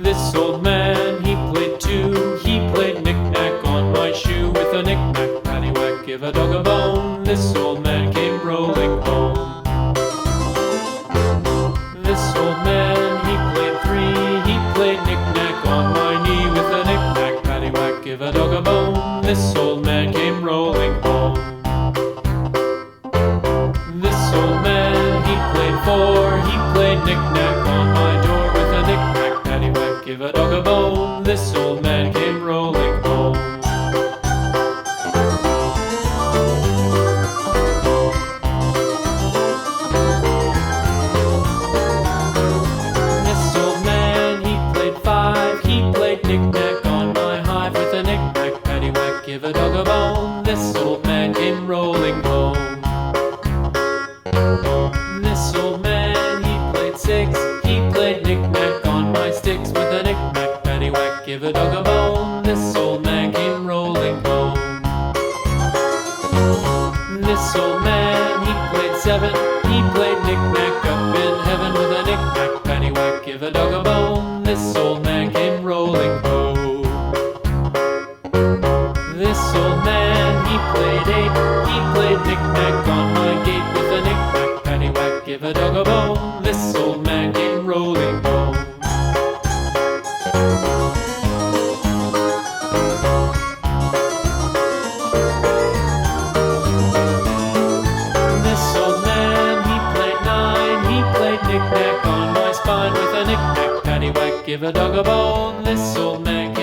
This old man, he played too. He played knick-knack on my shoe. With a knick-knack, paddywhack, give a dog a bone. This old man came rolling home. This old man, he played three. He played knick-knack on my knee. With a knick-knack, paddywhack, give a dog a bone. This old man came rolling home. This old man, he played four. He played knick-knack on my door. With a knick-knack, paddywhack, give a dog a bone. This old man came rolling home. This old man, he played five. He played knick-knack on my hive. With a knick-knack, paddywhack, give a dog a bone. This old man came rolling home. This old man, he played six. He played knick-knack on my sticks. With a knick-knack, paddywhack, give a dog a bone. This old man came rolling home. This old man, he played seven. He played knick-knack up in heaven. With a knick-knack, paddywhack, give a dog a bone. This old man came rolling home. This old man, he played eight. He played knick-knack on my gate. With a knick-knack, paddywhack, give a dog a bone. This old man came rolling home. This old man, he played nine. He played knick-knack on my spine. With a knick-knack, paddywhack, give a dog a bone. This old man came